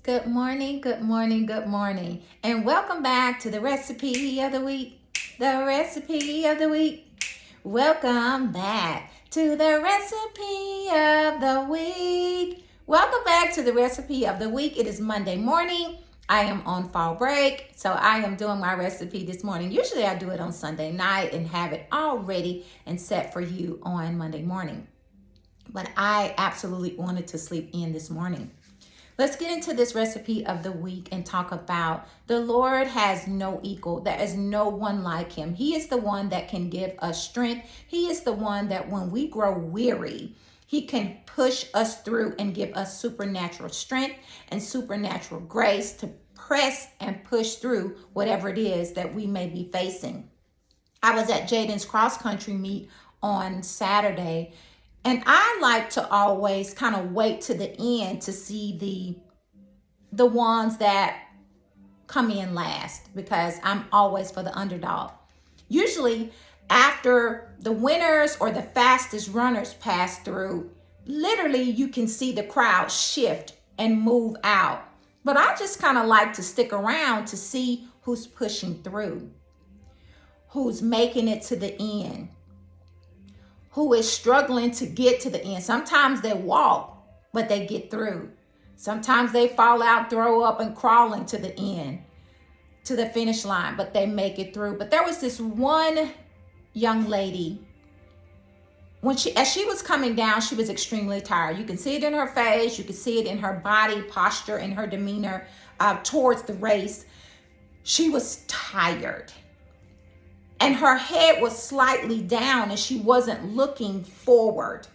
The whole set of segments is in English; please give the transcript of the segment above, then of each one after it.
Good morning, good morning, good morning, and welcome back to the recipe of the week. The recipe of the week. Welcome back to the recipe of the week. Welcome back to the recipe of the week. It is Monday morning. I am on fall break, so I am doing my recipe this morning. Usually I do it on Sunday night and have it all ready and set for you on Monday morning. But I absolutely wanted to sleep in this morning. Let's get into this recipe of the week and talk about the Lord has no equal. There is no one like him. He is the one that can give us strength. He is the one that when we grow weary, he can push us through and give us supernatural strength and supernatural grace to press and push through whatever it is that we may be facing. I was at Jaden's cross country meet on Saturday, and I like to always kind of wait to the end to see the ones that come in last because I'm always for the underdog. Usually after the winners or the fastest runners pass through, literally you can see the crowd shift and move out. But I just kind of like to stick around to see who's pushing through, who's making it to the end, who is struggling to get to the end. Sometimes they walk, but they get through. Sometimes they fall out, throw up, and crawling to the end, to the finish line, but they make it through. But there was this one young lady, as she was coming down, she was extremely tired. You can see it in her face. You can see it in her body posture, in her demeanor towards the race. She was tired. And her head was slightly down and she wasn't looking forward.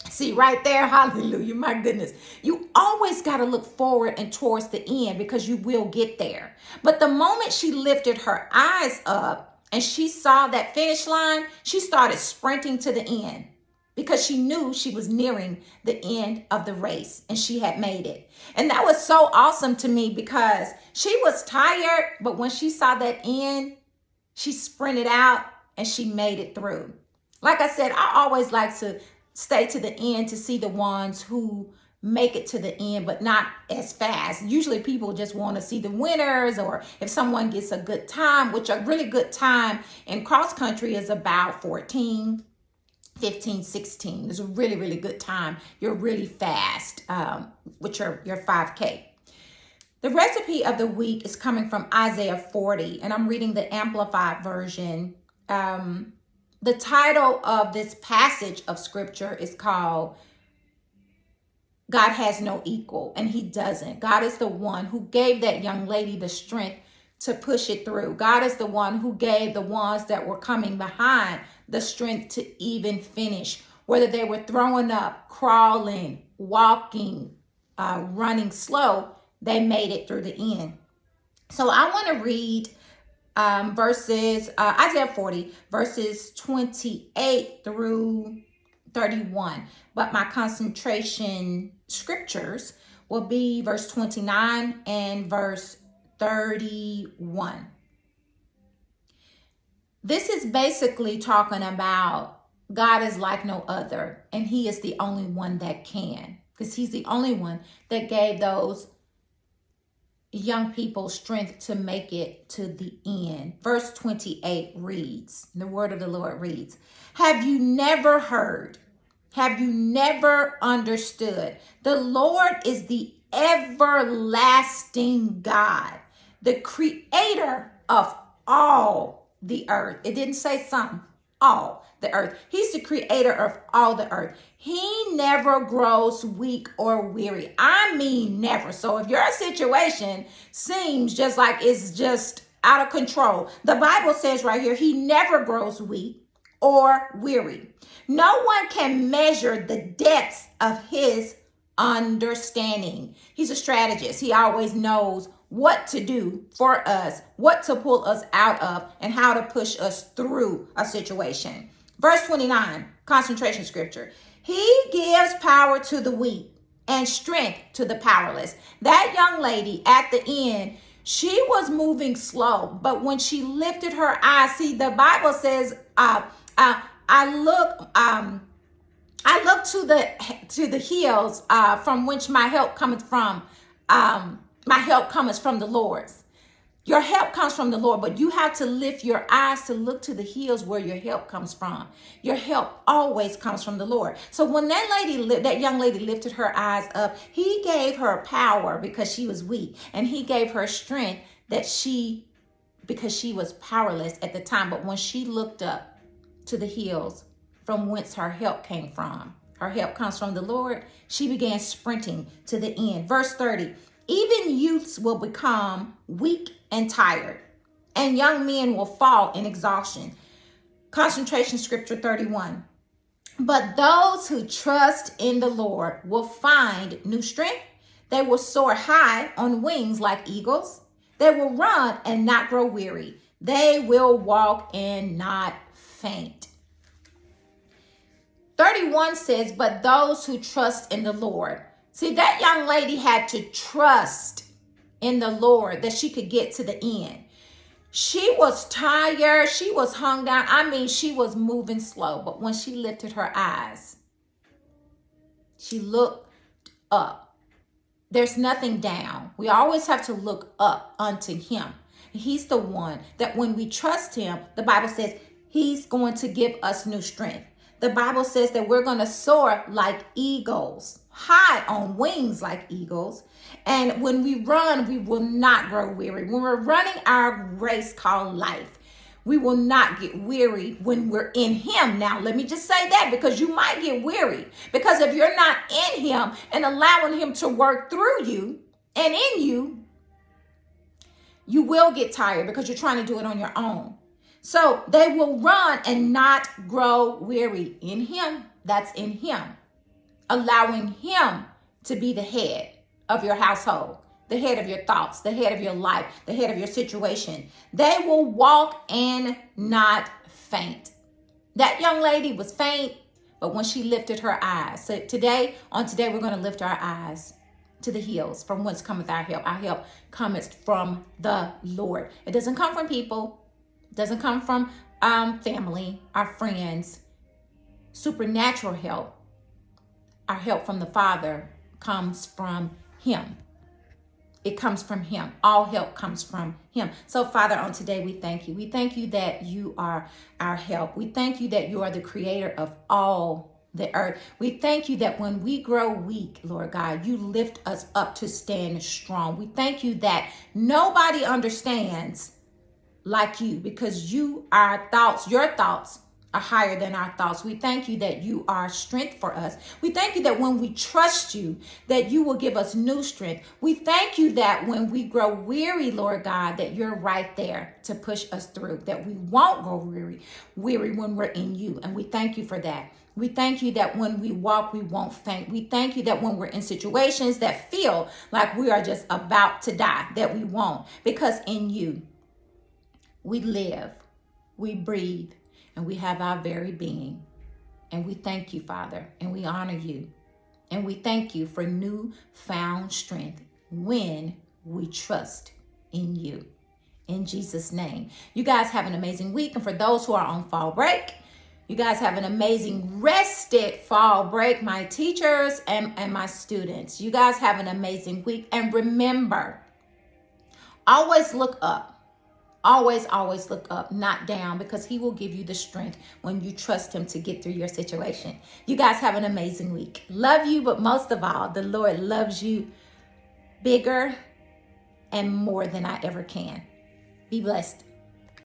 See right there, hallelujah, my goodness. You always got to look forward and towards the end because you will get there. But the moment she lifted her eyes up and she saw that finish line, she started sprinting to the end because she knew she was nearing the end of the race and she had made it. And that was so awesome to me because she was tired, but when she saw that end, she sprinted out and she made it through. Like I said, I always like to stay to the end to see the ones who make it to the end, but not as fast. Usually people just want to see the winners, or if someone gets a good time, which a really good time in cross country is about 14, 15, 16. It's a really, really good time. You're really fast with your 5K. The recipe of the week is coming from Isaiah 40, and I'm reading the Amplified version. The title of this passage of scripture is called God Has No Equal, and he doesn't. God is the one who gave that young lady the strength to push it through. God is the one who gave the ones that were coming behind the strength to even finish, whether they were throwing up, crawling, walking, running slow. They made it through the end. So I want to read Isaiah 40, verses 28 through 31. But my concentration scriptures will be verse 29 and verse 31. This is basically talking about God is like no other, and he is the only one that can, because he's the only one that gave those young people strength to make it to the end. Verse 28 reads, the word of the Lord reads, have you never heard? Have you never understood? The Lord is the everlasting God, the creator of all the earth. It didn't say some, all the earth. He's the creator of all the earth. He never grows weak or weary. I mean, never. So if your situation seems just like it's just out of control, the Bible says right here, he never grows weak or weary. No one can measure the depths of his understanding. He's a strategist. He always knows what to do for us, what to pull us out of, and how to push us through a situation. Verse 29, concentration scripture. He gives power to the weak and strength to the powerless. That young lady at the end, she was moving slow, but when she lifted her eyes, see, the Bible says, I look to the hills from which my help cometh from. my help comes from the Lord. Your help comes from the Lord, but you have to lift your eyes to look to the hills where your help comes from. Your help always comes from the Lord. So when that young lady lifted her eyes up, he gave her power because she was weak, and he gave her strength because she was powerless at the time. But when she looked up to the hills from whence her help came from, her help comes from the Lord, she began sprinting to the end. Verse 30, even youths will become weak and tired, and young men will fall in exhaustion. Concentration scripture 31. But those who trust in the Lord will find new strength. They will soar high on wings like eagles. They will run and not grow weary. They will walk and not faint. 31 says, but those who trust in the Lord. See, that young lady had to trust in the Lord that she could get to the end. She was tired. She was hung down. I mean, she was moving slow. But when she lifted her eyes, she looked up. There's nothing down. We always have to look up unto him. He's the one that when we trust him, the Bible says he's going to give us new strength. The Bible says that we're going to soar like eagles, high on wings like eagles. And when we run, we will not grow weary. When we're running our race called life, we will not get weary when we're in him. Now, let me just say that, because you might get weary. Because if you're not in him and allowing him to work through you and in you, you will get tired because you're trying to do it on your own. So they will run and not grow weary in him. That's in him. Allowing him to be the head of your household, the head of your thoughts, the head of your life, the head of your situation. They will walk and not faint. That young lady was faint, but when she lifted her eyes. So today, we're going to lift our eyes to the hills from whence cometh our help. Our help cometh from the Lord. It doesn't come from people. It doesn't come from family, our friends. Supernatural help. Our help from the Father comes from him. It comes from him. All help comes from him. So, Father, on today, we thank you. We thank you that you are our help. We thank you that you are the creator of all the earth. We thank you that when we grow weak, Lord God, you lift us up to stand strong. We thank you that nobody understands like you, because your thoughts are higher than our thoughts. We thank you that you are strength for us. We thank you that when we trust you, that you will give us new strength. We thank you that when we grow weary, Lord God, that you're right there to push us through, that we won't go weary when we're in you. And we thank you for that. We thank you that when we walk, we won't faint. We thank you that when we're in situations that feel like we are just about to die, that we won't, because in you, we live, we breathe, and we have our very being. And we thank you, Father, and we honor you. And we thank you for newfound strength when we trust in you. In Jesus' name. You guys have an amazing week. And for those who are on fall break, you guys have an amazing rested fall break, my teachers and my students. You guys have an amazing week. And remember, always look up. Always look up, not down, because he will give you the strength when you trust him to get through your situation. You guys have an amazing week. Love you, but most of all, the Lord loves you bigger and more than I ever can. Be blessed.